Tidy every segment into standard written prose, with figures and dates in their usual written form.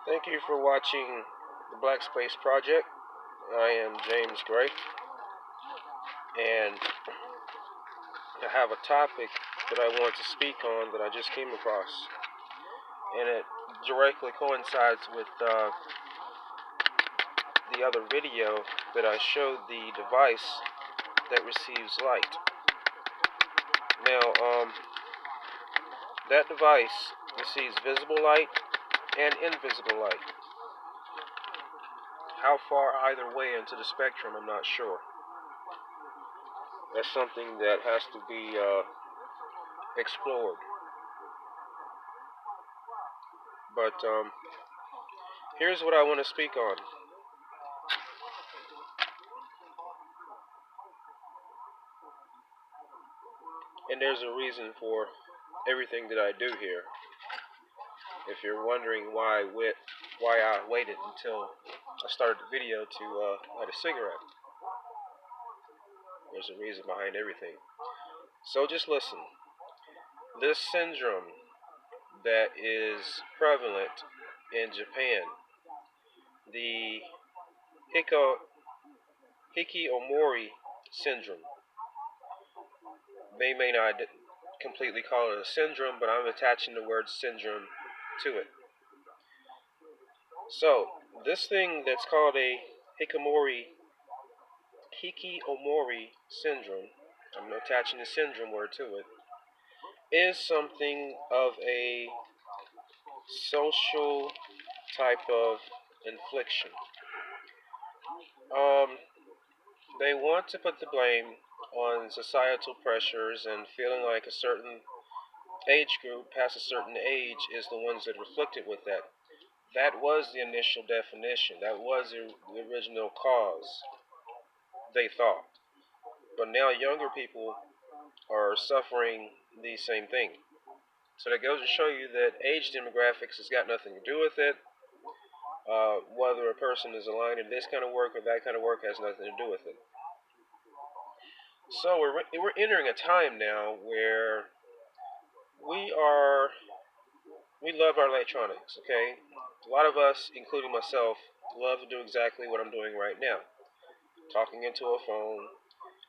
Thank you for watching the Black Space Project. I am James Gray, and I have a topic that I want to speak on that I just came across, and it directly coincides with the other video that I showed the device that receives light. Now, that device receives visible light and invisible light. How far either way into the spectrum, I'm not sure. That's something that has to be explored. But here's what I want to speak on. And there's a reason for everything that I do here. If you're wondering why I waited until I started the video to light a cigarette, there's a reason behind everything. So just listen. This syndrome that is prevalent in Japan, the Hikkiomori Syndrome. They may not completely call it a syndrome, but I'm attaching the word syndrome to it. So, this thing that's called a Hikkiomori Syndrome, I'm attaching the syndrome word to it, is something of a social type of infliction. They want to put the blame on societal pressures and feeling like a certain age group past a certain age is the ones that are afflicted with that. That was the initial definition. That was the original cause, they thought. But now younger people are suffering the same thing. So that goes to show you that age demographics has got nothing to do with it. Whether a person is aligned in this kind of work or that kind of work has nothing to do with it. So we're entering a time now where we love our electronics, okay? A lot of us, including myself, love to do exactly what I'm doing right now. Talking into a phone,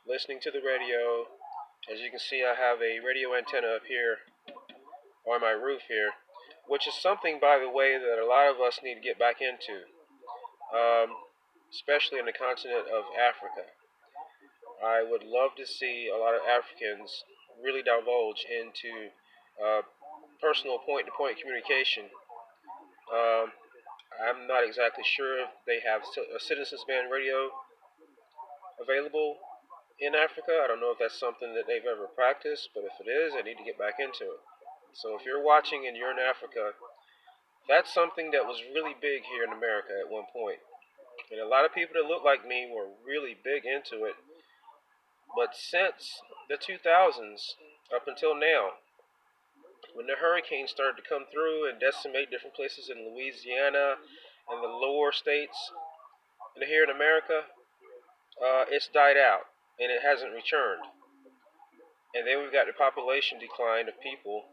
listening to the radio. As you can see, I have a radio antenna up here on my roof here, which is something, by the way, that a lot of us need to get back into, especially in the continent of Africa. I would love to see a lot of Africans really divulge into personal point-to-point communication. I'm not exactly sure if they have a citizens band radio available in Africa. I don't know if that's something that they've ever practiced, but if it is, I need to get back into it. So if you're watching and you're in Africa, that's something that was really big here in America at one point. And a lot of people that look like me were really big into it. But since the 2000s, up until now, when the hurricanes started to come through and decimate different places in Louisiana and the lower states and here in America, it's died out and it hasn't returned. And then we've got the population decline of people.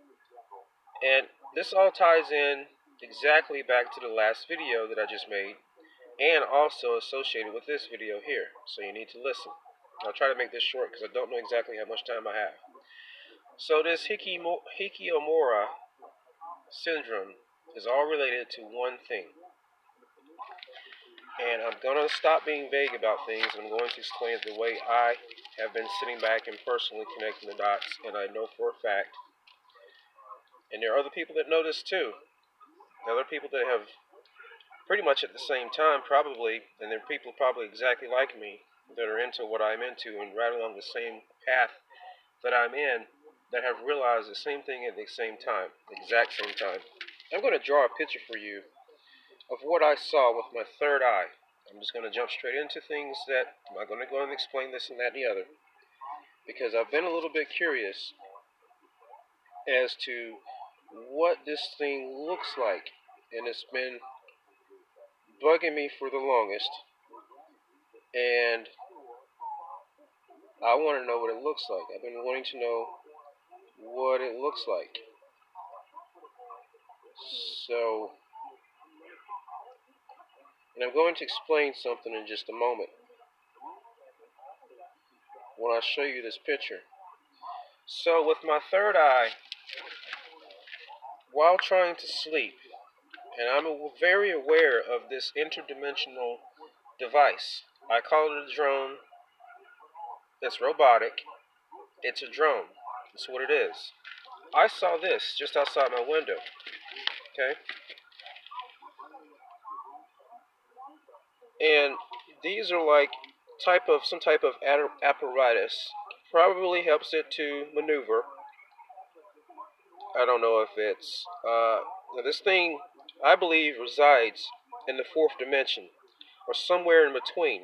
And this all ties in exactly back to the last video that I just made, and also associated with this video here. So you need to listen. I'll try to make this short because I don't know exactly how much time I have. So this Hikkiomori Syndrome is all related to one thing. And I'm going to stop being vague about things, and I'm going to explain it the way I have been sitting back and personally connecting the dots, and I know for a fact. And there are other people that know this too. There are other people that have pretty much at the same time probably, and there are people probably exactly like me that are into what I'm into and right along the same path that I'm in that have realized the same thing at the same time, the exact same time. I'm going to draw a picture for you of what I saw with my third eye. I'm just going to jump straight into things that I'm not going to go and explain this and that and the other, because I've been a little bit curious as to what this thing looks like, and it's been bugging me for the longest, and I want to know what it looks like. I've been wanting to know what it looks like. So And I'm going to explain something in just a moment when I show you this picture. So with my third eye, while trying to sleep, and I'm very aware of this interdimensional device. I call it a drone. It's robotic. It's a drone. That's what it is. I saw this just outside my window. Okay? And these are like some type of apparatus. Probably helps it to maneuver. I don't know if it's this thing I believe resides in the fourth dimension or somewhere in between.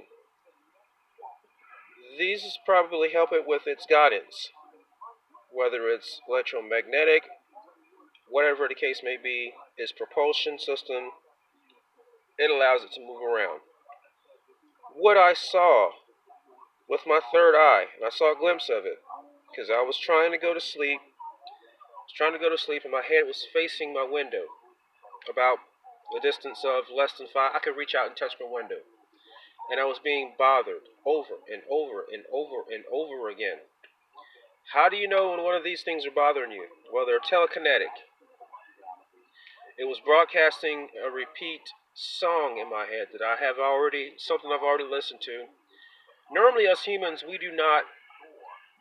These probably help it with its guidance, whether it's electromagnetic, whatever the case may be, its propulsion system, it allows it to move around. What I saw with my third eye, and I saw a glimpse of it, because I was trying to go to sleep, and my head was facing my window, about a distance of less than 5. I could reach out and touch my window. And I was being bothered over and over and over and over again. How do you know when one of these things are bothering you? Well, they're telekinetic. It was broadcasting a repeat song in my head that something I've already listened to. Normally, us humans, we do not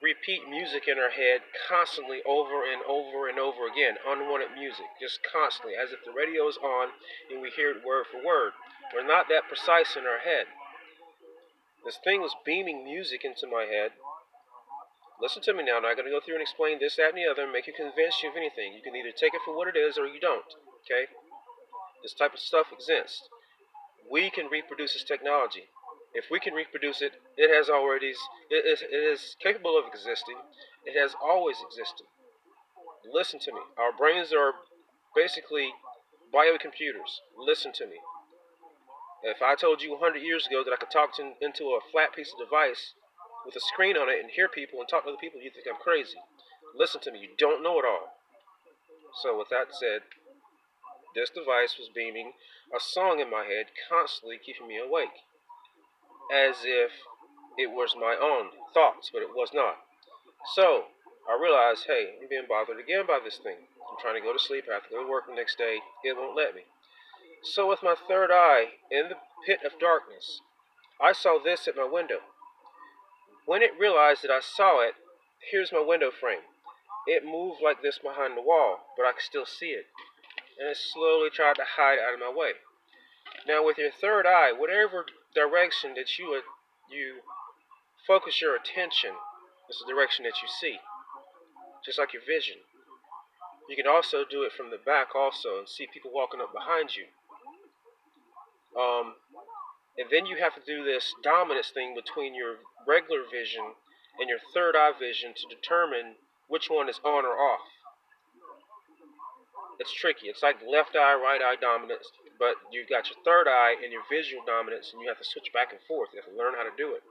repeat music in our head constantly over and over and over again, unwanted music, just constantly, as if the radio is on and we hear it word for word. We're not that precise in our head. This thing was beaming music into my head. Listen to me now. I'm not going to go through and explain this, that, and the other and make you convince you of anything. You can either take it for what it is or you don't. Okay? This type of stuff exists. We can reproduce this technology. If we can reproduce it, it is capable of existing. It has always existed. Listen to me. Our brains are basically biocomputers. Listen to me. If I told you 100 years ago that I could talk into a flat piece of device with a screen on it and hear people and talk to other people, you'd think I'm crazy. Listen to me. You don't know it all. So with that said, this device was beaming a song in my head, constantly keeping me awake, as if it was my own thoughts, but it was not. So I realized, hey, I'm being bothered again by this thing. I'm trying to go to sleep. I have to go to work the next day. It won't let me. So with my third eye, in the pit of darkness, I saw this at my window. When it realized that I saw it, here's my window frame. It moved like this behind the wall, but I could still see it. And it slowly tried to hide out of my way. Now with your third eye, whatever direction that you focus your attention is the direction that you see. Just like your vision. You can also do it from the back also and see people walking up behind you. And then you have to do this dominance thing between your regular vision and your third eye vision to determine which one is on or off. It's tricky. It's like left eye, right eye dominance, but you've got your third eye and your visual dominance, and you have to switch back and forth. You have to learn how to do it.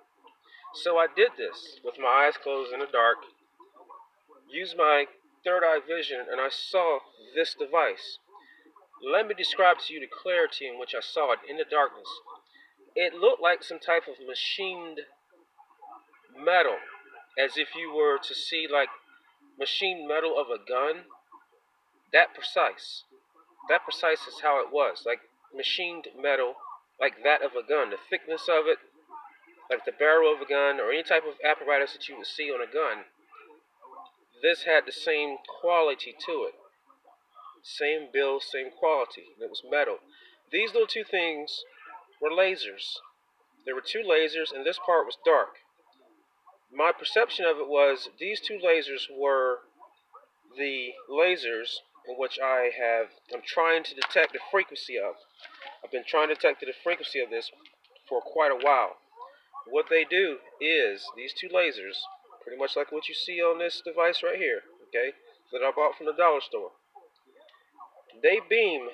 So I did this with my eyes closed in the dark, used my third eye vision, and I saw this device. Let me describe to you the clarity in which I saw it in the darkness. It looked like some type of machined metal, as if you were to see like machined metal of a gun. That precise. That precise is how it was, like machined metal, like that of a gun. The thickness of it, like the barrel of a gun, or any type of apparatus that you would see on a gun. This had the same quality to it. Same build, same quality. It was metal. These little two things were lasers. There were two lasers, and this part was dark. My perception of it was these two lasers were the lasers in which I'm trying to detect the frequency of. I've been trying to detect the frequency of this for quite a while. What they do is, these two lasers, pretty much like what you see on this device right here, okay, that I bought from the dollar store, they beam,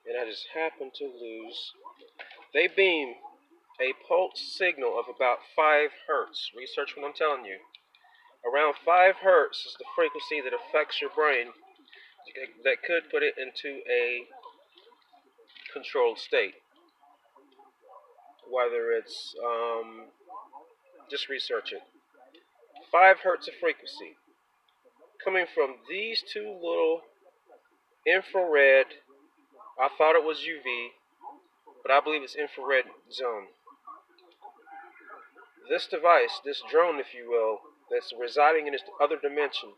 and I just happened to lose, they beam a pulse signal of about 5 hertz. Research what I'm telling you. Around 5 hertz is the frequency that affects your brain that could put it into a controlled state. whether it's, just research it. 5 hertz of frequency coming from these two little infrared, I thought it was UV, but I believe it's infrared zone. This device, this drone, if you will, that's residing in this other dimension,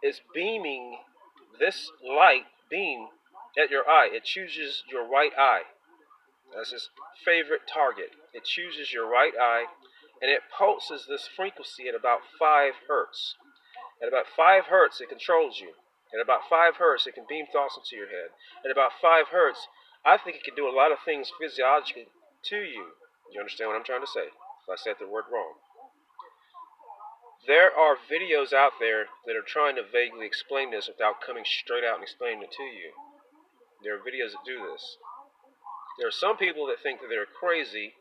is beaming this light beam at your eye. It chooses your right eye. That's its favorite target. It chooses your right eye, and it pulses this frequency at about 5 hertz. At about 5 hertz, it controls you. At about 5 hertz, it can beam thoughts into your head. At about 5 hertz, I think it can do a lot of things physiologically to you. You understand what I'm trying to say? If I said the word wrong. There are videos out there that are trying to vaguely explain this without coming straight out and explaining it to you. There are videos that do this. There are some people that think that they're crazy.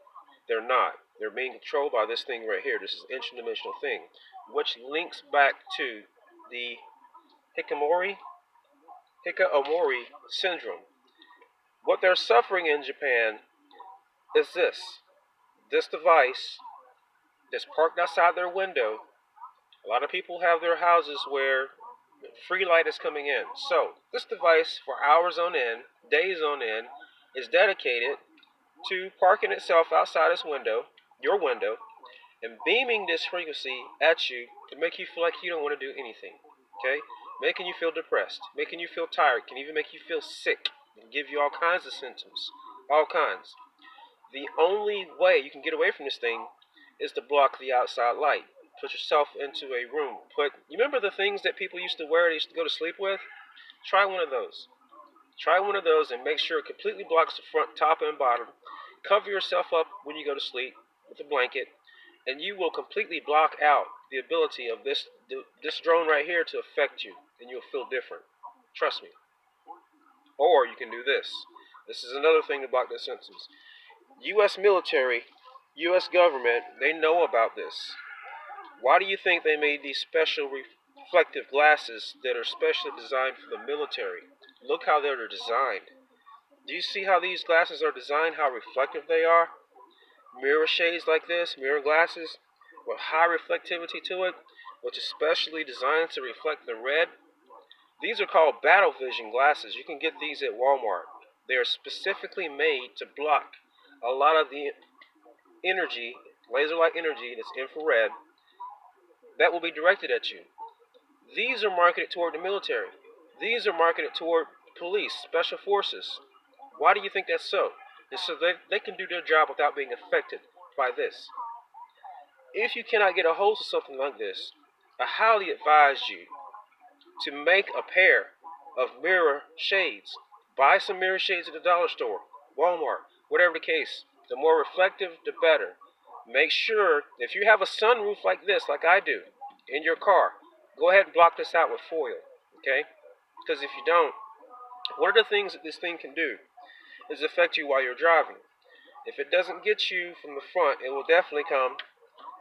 They're not. They're being controlled by this thing right here. This is an interdimensional thing, which links back to the Hikkiomori Syndrome. What they're suffering in Japan is this device that's parked outside their window. A lot of people have their houses where free light is coming in. So this device, for hours on end, days on end, is dedicated to parking itself outside its window, your window, and beaming this frequency at you to make you feel like you don't want to do anything. Okay? Making you feel depressed, making you feel tired, can even make you feel sick, and give you all kinds of symptoms. All kinds. The only way you can get away from this thing is to block the outside light. Put yourself into a room. You remember the things that people used to wear, they used to go to sleep with? Try one of those. Try one of those and make sure it completely blocks the front, top, and bottom. Cover yourself up when you go to sleep with a blanket, and you will completely block out the ability of this drone right here to affect you, and you'll feel different. Trust me. Or you can do this. This is another thing to block the symptoms. U.S. military, U.S. government, they know about this. Why do you think they made these special reflective glasses that are specially designed for the military? Look how they're designed. Do you see how these glasses are designed, how reflective they are? Mirror shades like this, mirror glasses, with high reflectivity to it, which is specially designed to reflect the red. These are called battle vision glasses. You can get these at Walmart. They are specifically made to block a lot of the energy, laser-like energy that's infrared, that will be directed at you. These are marketed toward the military. These are marketed toward police, special forces. Why do you think that's so? It's so they can do their job without being affected by this. If you cannot get a hold of something like this, I highly advise you to make a pair of mirror shades. Buy some mirror shades at the dollar store, Walmart, whatever the case. The more reflective, the better. Make sure, if you have a sunroof like this, like I do, in your car, go ahead and block this out with foil, okay? Because if you don't, one of the things that this thing can do is affect you while you're driving. If it doesn't get you from the front, it will definitely come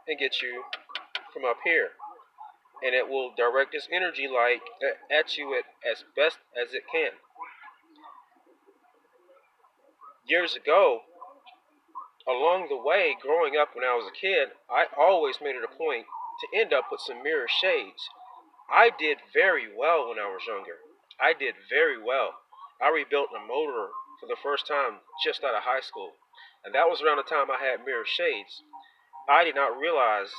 and get you from up here. And it will direct this energy light at you as best as it can. Years ago, along the way, growing up when I was a kid, I always made it a point to end up with some mirror shades. I did very well when I was younger. I did very well. I rebuilt a motor for the first time just out of high school. And that was around the time I had mirror shades. I did not realize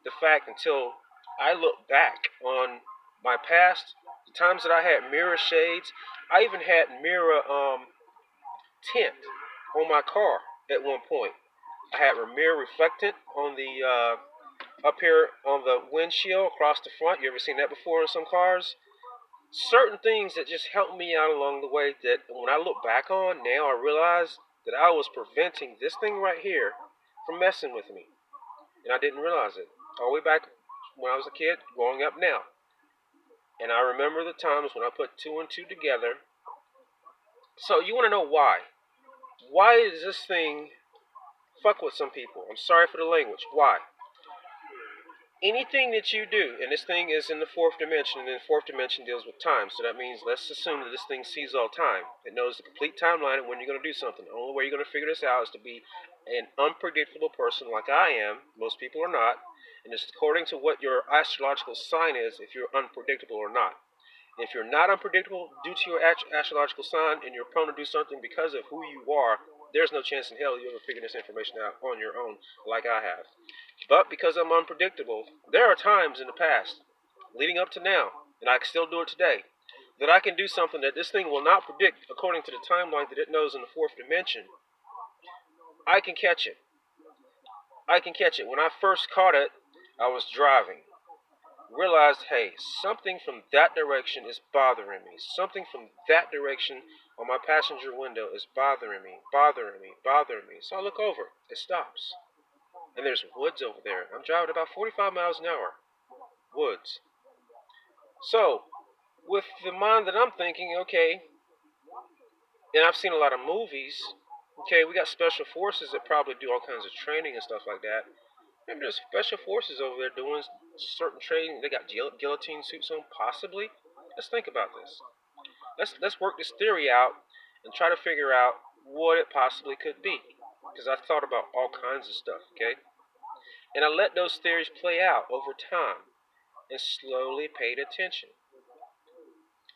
the fact until I look back on my past, the times that I had mirror shades. I even had mirror tint on my car at one point. I had a mirror reflectant on the up here on the windshield across the front. You ever seen that before in some cars? Certain things that just helped me out along the way that when I look back on now, I realize that I was preventing this thing right here from messing with me. And I didn't realize it. All the way back when I was a kid, growing up now. And I remember the times when I put 2 and 2 together. So you want to know why? Why does this thing fuck with some people? I'm sorry for the language. Why? Anything that you do, and this thing is in the 4th dimension, and the 4th dimension deals with time. So that means, let's assume that this thing sees all time. It knows the complete timeline of when you're going to do something. The only way you're going to figure this out is to be an unpredictable person like I am. Most people are not. And it's according to what your astrological sign is if you're unpredictable or not. If you're not unpredictable due to your astrological sign and you're prone to do something because of who you are, there's no chance in hell you ever figure this information out on your own like I have. But because I'm unpredictable, there are times in the past, leading up to now, and I can still do it today, that I can do something that this thing will not predict according to the timeline that it knows in the fourth dimension. I can catch it. I can catch it. When I first caught it, I was driving. Realized, hey, something from that direction is bothering me. Something from that direction on my passenger window is bothering me, bothering me, bothering me. So I look over. It stops. And there's woods over there. I'm driving about 45 miles an hour. Woods. So, with the mind that I'm thinking, okay, and I've seen a lot of movies, okay, we got special forces that probably do all kinds of training and stuff like that. Maybe there's special forces over there doing certain training. They got guillotine suits on, possibly. Let's think about this. Let's work this theory out and try to figure out what it possibly could be. Because I've thought about all kinds of stuff, okay? And I let those theories play out over time and slowly paid attention.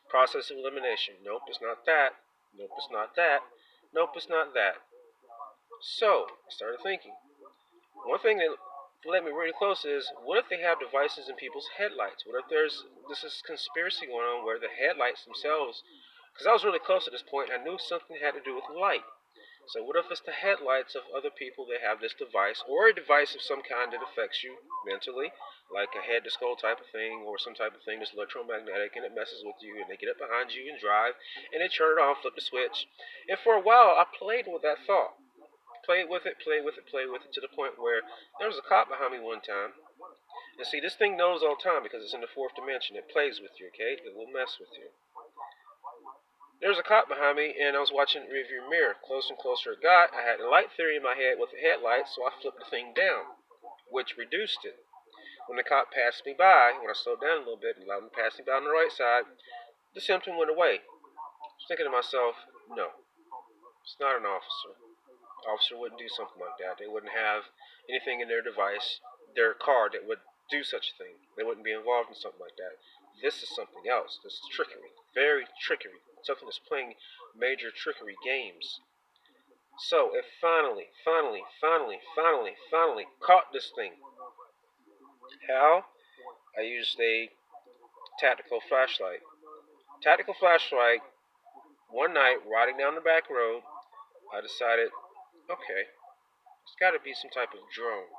Process of elimination. Nope, it's not that. Nope, it's not that. Nope, it's not that. So, I started thinking. One thing that let me really close is, what if they have devices in people's headlights? What if there's this conspiracy going on where the headlights themselves, because I was really close at this point, I knew something had to do with light. So what if it's the headlights of other people that have this device, or a device of some kind that affects you mentally, like a head to skull type of thing, or some type of thing that's electromagnetic and it messes with you, and they get up behind you and drive, and they turn it on, flip the switch. And for a while, I played with that thought. Played with it, played with it, played with it, to the point where there was a cop behind me one time. And see, this thing knows all the time because it's in the fourth dimension. It plays with you, okay? It will mess with you. There was a cop behind me, and I was watching the rearview mirror. Closer and closer it got. I had a light theory in my head with the headlights, so I flipped the thing down, which reduced it. When the cop passed me by, when I slowed down a little bit and allowed him to pass me by on the right side, the symptom went away. I was thinking to myself, no, it's not an officer. Officer wouldn't do something like that. They wouldn't have anything in their device, their car, that would do such a thing. They wouldn't be involved in something like that. This is something else. This is trickery. Very trickery. Something that's playing major trickery games. So it finally caught this thing. How? I used a tactical flashlight. Tactical flashlight. One night, riding down the back road, I decided, okay, it's got to be some type of drone.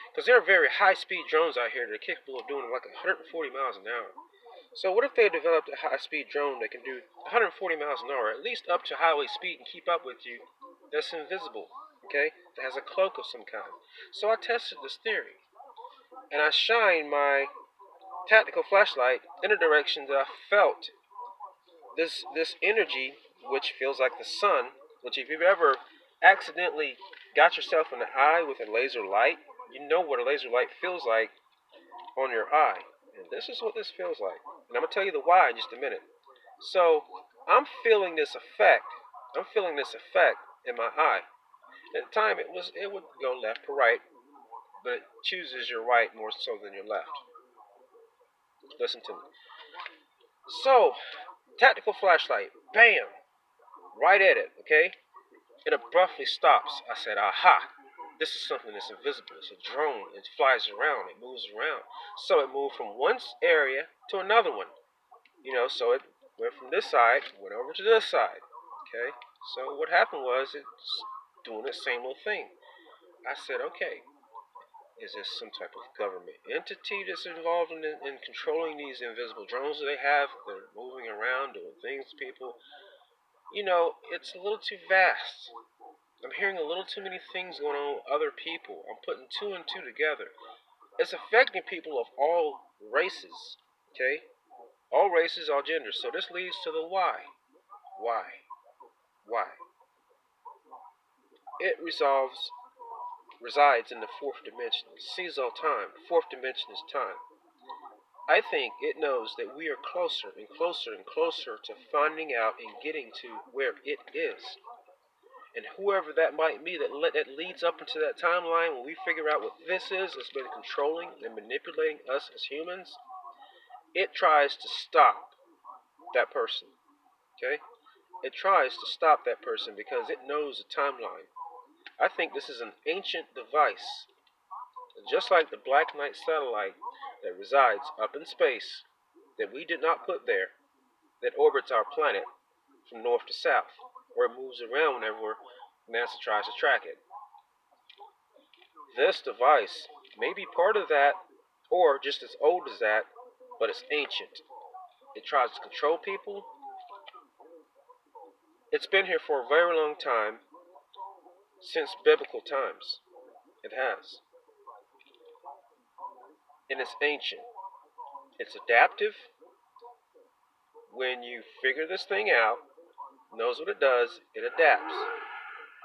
Because there are very high-speed drones out here that are capable of doing like 140 miles an hour. So what if they developed a high-speed drone that can do 140 miles an hour, at least up to highway speed, and keep up with you, that's invisible, okay? That has a cloak of some kind. So I tested this theory. And I shined my tactical flashlight in a direction that I felt this energy, which feels like the sun, which if you've ever accidentally got yourself in the eye with a laser light, you know what a laser light feels like on your eye. And this is what this feels like. And I'm going to tell you the why in just a minute. So, I'm feeling this effect. I'm feeling this effect in my eye. At the time, it would go left to right, but it chooses your right more so than your left. Listen to me. So, tactical flashlight, bam, right at it, okay? It abruptly stops. I said, aha, this is something that's invisible. It's a drone. It flies around. It moves around. So it moved from one area to another one. So it went from this side, went over to this side, okay? So what happened was it's doing the same little thing. I said, okay, is this some type of government entity that's involved in controlling these invisible drones that they have? They're moving around, doing things to people. It's a little too vast. I'm hearing a little too many things going on with other people. I'm putting two and two together. It's affecting people of all races, okay? All races, all genders. So this leads to the why. Why? Why? It resides in the fourth dimension. It sees all time. The fourth dimension is time. I think it knows that we are closer and closer and closer to finding out and getting to where it is. And whoever that might be that leads up into that timeline, when we figure out what this is, that's been controlling and manipulating us as humans, it tries to stop that person. Okay? It tries to stop that person because it knows the timeline. I think this is an ancient device, just like the Black Knight satellite that resides up in space, that we did not put there, that orbits our planet from north to south, where it moves around whenever NASA tries to track it. This device may be part of that, or just as old as that, but it's ancient. It tries to control people. It's been here for a very long time, since biblical times. It has. And it's ancient. It's adaptive. When you figure this thing out, knows what it does, it adapts.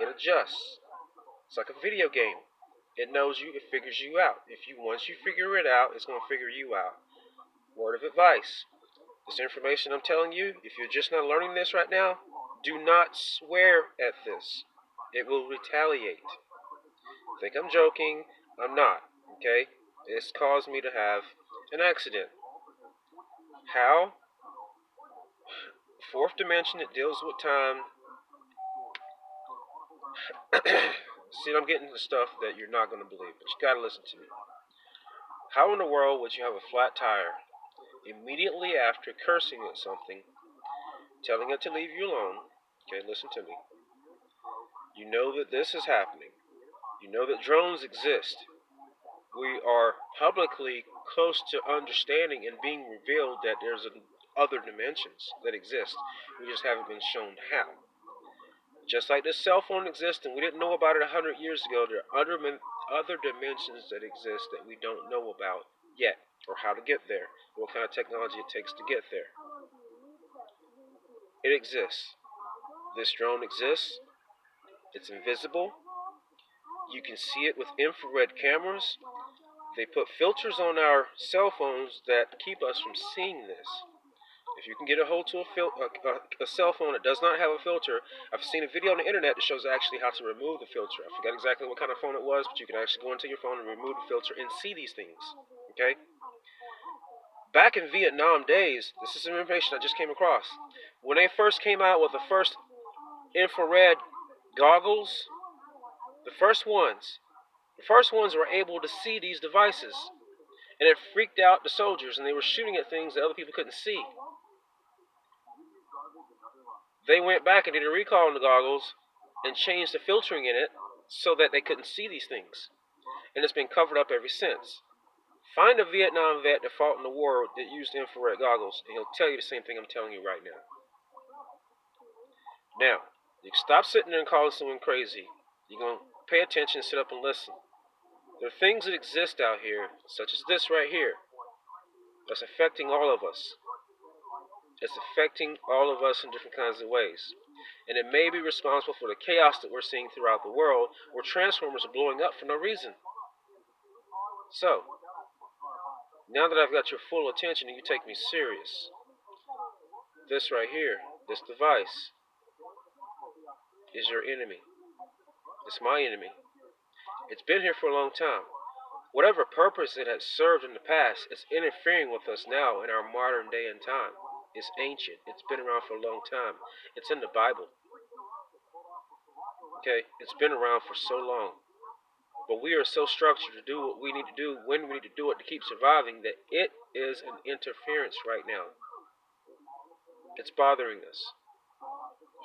It adjusts. It's like a video game. It knows you, it figures you out. Once you figure it out, it's going to figure you out. Word of advice. This information I'm telling you, if you're just not learning this right now, do not swear at this. It will retaliate. Think I'm joking, I'm not, okay? It's caused me to have an accident. How? Fourth dimension, it deals with time. See, I'm getting to stuff that you're not going to believe, but you got to listen to me. How in the world would you have a flat tire immediately after cursing at something, telling it to leave you alone? Okay, listen to me. You know that this is happening. You know that drones exist. We are publicly close to understanding and being revealed that there's other dimensions that exist. We just haven't been shown how. Just like this cell phone exists and we didn't know about it 100 years ago, there are other dimensions that exist that we don't know about yet, or how to get there, what kind of technology it takes to get there. It exists. This drone exists. It's invisible. You can see it with infrared cameras. They put filters on our cell phones that keep us from seeing this. If you can get a hold to a cell phone that does not have a filter, I've seen a video on the internet that shows actually how to remove the filter. I forgot exactly what kind of phone it was, but you can actually go into your phone and remove the filter and see these things. Okay? Back in Vietnam days, this is some information I just came across. When they first came out with the first infrared goggles, the first ones were able to see these devices. And it freaked out the soldiers, and they were shooting at things that other people couldn't see. They went back and did a recall on the goggles and changed the filtering in it so that they couldn't see these things. And it's been covered up ever since. Find a Vietnam vet that fought in the war that used infrared goggles, and he'll tell you the same thing I'm telling you right now. Now, you can stop sitting there and calling someone crazy. You're going to pay attention, sit up and listen. There are things that exist out here, such as this right here, that's affecting all of us. It's affecting all of us in different kinds of ways. And it may be responsible for the chaos that we're seeing throughout the world, where transformers are blowing up for no reason. So, now that I've got your full attention and you take me serious, this right here, this device, is your enemy. It's my enemy. It's been here for a long time. Whatever purpose it has served in the past, it's interfering with us now in our modern day and time. It's ancient. It's been around for a long time. It's in the Bible. Okay? It's been around for so long. But we are so structured to do what we need to do when we need to do it to keep surviving that it is an interference right now. It's bothering us.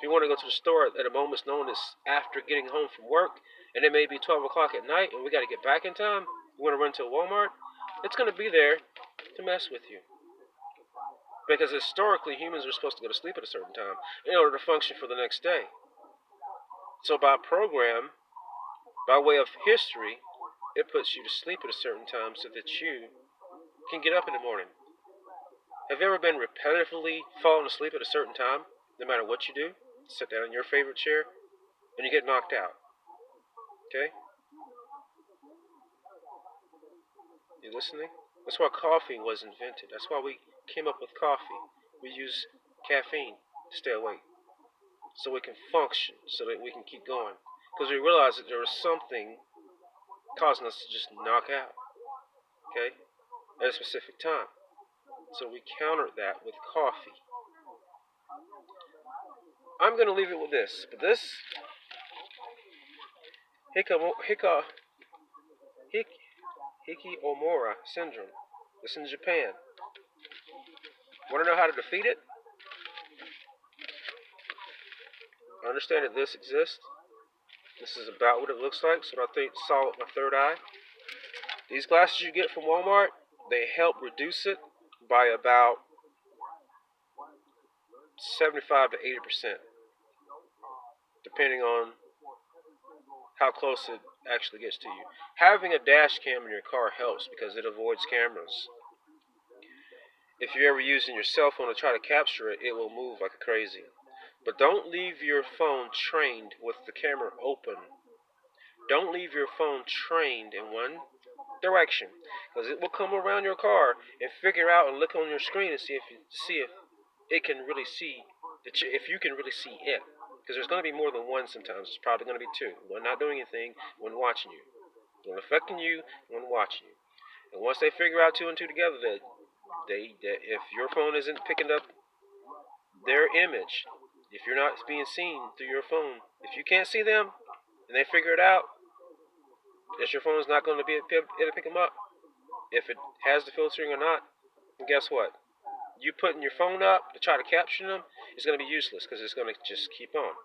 If you want to go to the store at a moment's notice after getting home from work, and it may be 12 o'clock at night and we got to get back in time, you want to run to a Walmart, it's going to be there to mess with you. Because historically, humans are supposed to go to sleep at a certain time in order to function for the next day. So by program, by way of history, it puts you to sleep at a certain time so that you can get up in the morning. Have you ever been repetitively falling asleep at a certain time, no matter what you do? Sit down in your favorite chair, and you get knocked out. Okay? You listening? That's why coffee was invented. That's why we came up with coffee. We use caffeine to stay awake. so it can function, so that we can keep going. Because we realized that there was something causing us to just knock out, okay, at a specific time. So we countered that with coffee. I'm going to leave it with this. But this Hikkiomori Syndrome, this in Japan. Want to know how to defeat it? I understand that this exists. This is about what it looks like, so I think saw with my third eye. These glasses you get from Walmart, they help reduce it by about 75 to 80%, depending on how close it actually gets to you. Having a dash cam in your car helps because it avoids cameras. If you're ever using your cell phone to try to capture it, it will move like crazy. But don't leave your phone trained with the camera open. Don't leave your phone trained in one direction, because it will come around your car and figure out and look on your screen and see if it can really see if you can really see it. Because there's going to be more than one sometimes. It's probably going to be two. One not doing anything, one watching you. One affecting you, one watching you. And once they figure out two and two together, that if your phone isn't picking up their image, if you're not being seen through your phone, if you can't see them, and they figure it out, that your phone is not going to be able to pick them up, if it has the filtering or not, then guess what? You putting your phone up to try to capture them is going to be useless because it's going to just keep on.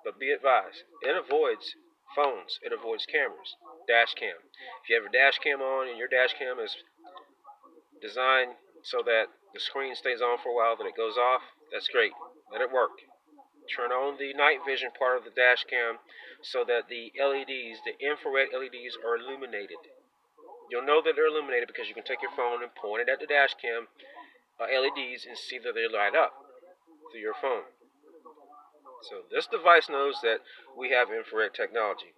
But be advised, it avoids phones, it avoids cameras. Dash cam. If you have a dash cam on and your dash cam is designed so that the screen stays on for a while, then it goes off, that's great. Let it work. Turn on the night vision part of the dash cam so that the LEDs, the infrared LEDs, are illuminated. You'll know that they're illuminated because you can take your phone and point it at the dash cam LEDs and see that they light up through your phone. So this device knows that we have infrared technology.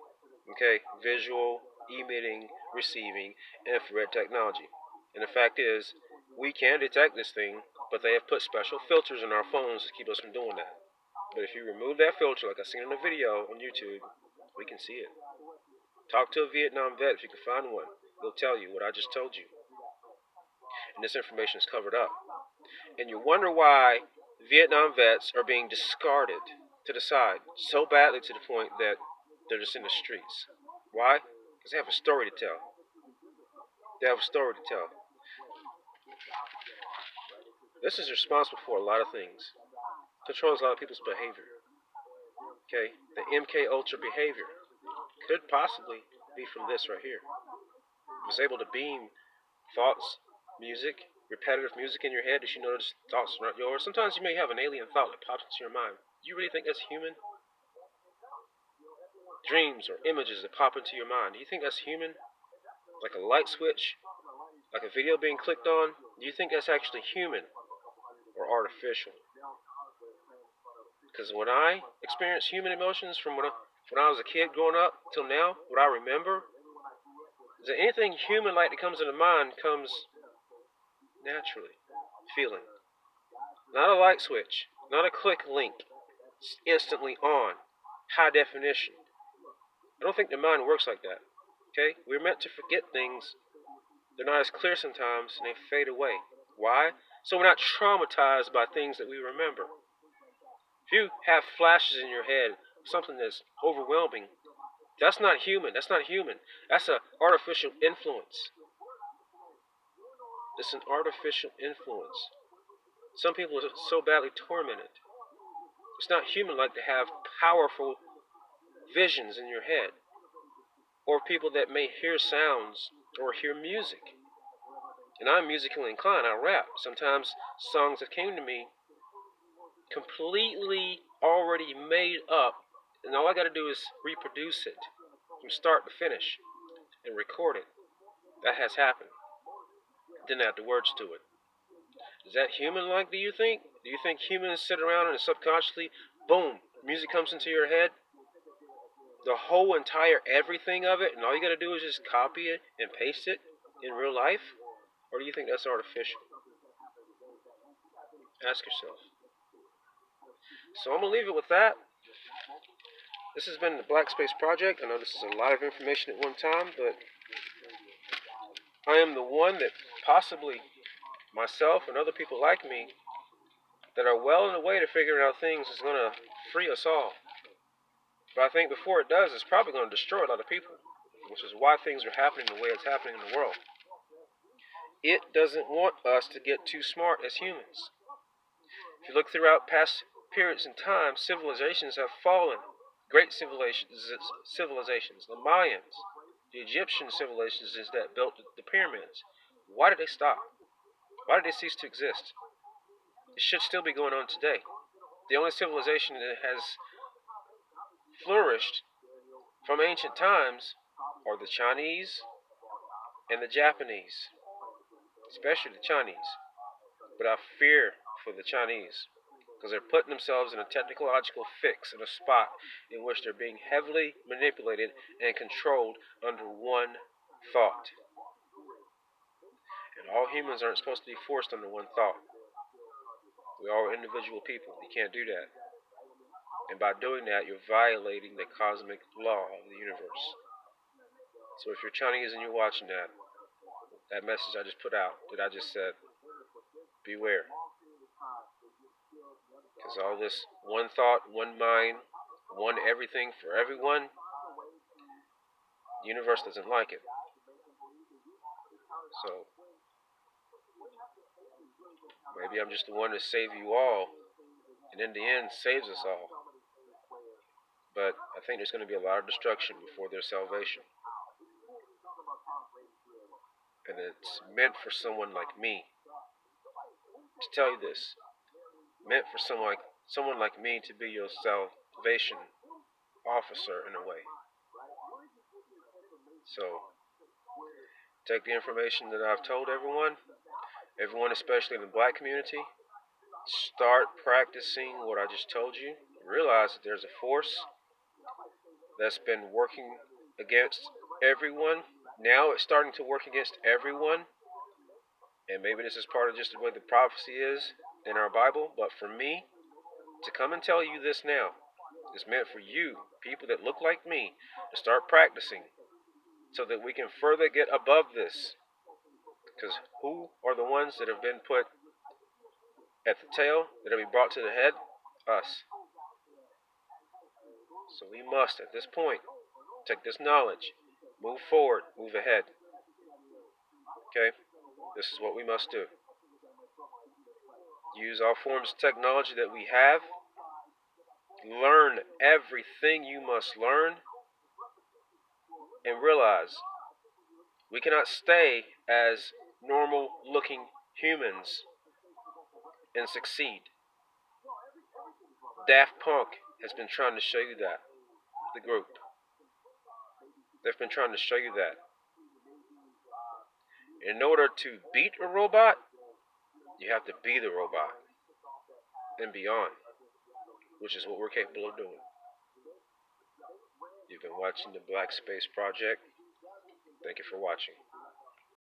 Okay, visual, emitting, receiving, infrared technology. And the fact is, we can detect this thing, but they have put special filters in our phones to keep us from doing that. But if you remove that filter, like I seen in a video on YouTube, we can see it. Talk to a Vietnam vet if you can find one. He'll tell you what I just told you. And this information is covered up. And you wonder why Vietnam vets are being discarded to the side so badly to the point that they're just in the streets. Why? Because they have a story to tell. They have a story to tell. This is responsible for a lot of things. Controls a lot of people's behavior. Okay? The MK Ultra behavior could possibly be from this right here. It was able to beam thoughts, music, repetitive music in your head. Did you notice thoughts are not yours? Sometimes you may have an alien thought that pops into your mind. Do you really think that's human? Dreams or images that pop into your mind. Do you think that's human? Like a light switch? Like a video being clicked on? Do you think that's actually human or artificial? Because when I experience human emotions from when I was a kid growing up till now, what I remember is that anything human-like that comes into mind comes naturally. Feeling. Not a light switch. Not a click link. It's instantly on. High definition. I don't think the mind works like that. Okay? We're meant to forget things. They're not as clear sometimes and they fade away. Why? So we're not traumatized by things that we remember. If you have flashes in your head, something that's overwhelming, that's not human. That's not human. That's an artificial influence. It's an artificial influence. Some people are so badly tormented. It's not human-like to have powerful visions in your head. Or people that may hear sounds or hear music. And I'm musically inclined. I rap. Sometimes songs that came to me completely already made up, and all I got to do is reproduce it from start to finish and record it. That has happened. Didn't add the words to it. Is that human-like, do you think? Do you think humans sit around and subconsciously, boom, music comes into your head? The whole entire everything of it, and all you got to do is just copy it and paste it in real life? Or do you think that's artificial? Ask yourself. So I'm going to leave it with that. This has been the Black Space Project. I know this is a lot of information at one time, but I am the one that possibly myself and other people like me that are well on the way to figuring out things is going to free us all. But I think before it does, it's probably going to destroy a lot of people, which is why things are happening the way it's happening in the world. It doesn't want us to get too smart as humans. If you look throughout past periods in time, civilizations have fallen. Great civilizations, the Mayans, the Egyptian civilizations that built the pyramids. Why did they stop? Why did they cease to exist? It should still be going on today. The only civilization that has flourished from ancient times are the Chinese and the Japanese, especially the Chinese. But I fear for the Chinese because they're putting themselves in a technological fix, in a spot in which they're being heavily manipulated and controlled under one thought. And all humans aren't supposed to be forced under one thought. We all are individual people. You can't do that. And by doing that, you're violating the cosmic law of the universe. So if you're Chinese and you're watching that message I just put out, that I just said, beware. Because all this one thought, one mind, one everything for everyone, the universe doesn't like it. So maybe I'm just the one to save you all, and in the end saves us all. But I think there's going to be a lot of destruction before there's salvation. And it's meant for someone like me to tell you this. Meant for someone like me to be your salvation officer in a way. So take the information that I've told everyone especially in the black community, start practicing what I just told you. Realize that there's a force that's been working against everyone. Now it's starting to work against everyone. And maybe this is part of just the way the prophecy is in our Bible. But for me, to come and tell you this now is meant for you, people that look like me, to start practicing so that we can further get above this. Because who are the ones that have been put at the tail, that will be brought to the head? Us. So we must, at this point, take this knowledge, move forward, move ahead. Okay? This is what we must do. Use all forms of technology that we have. Learn everything you must learn. And realize we cannot stay as normal looking humans and succeed. Daft Punk has been trying to show you that. The group. They've been trying to show you that. In order to beat a robot, you have to be the robot and beyond, which is what we're capable of doing. You've been watching the Black Space Project. Thank you for watching.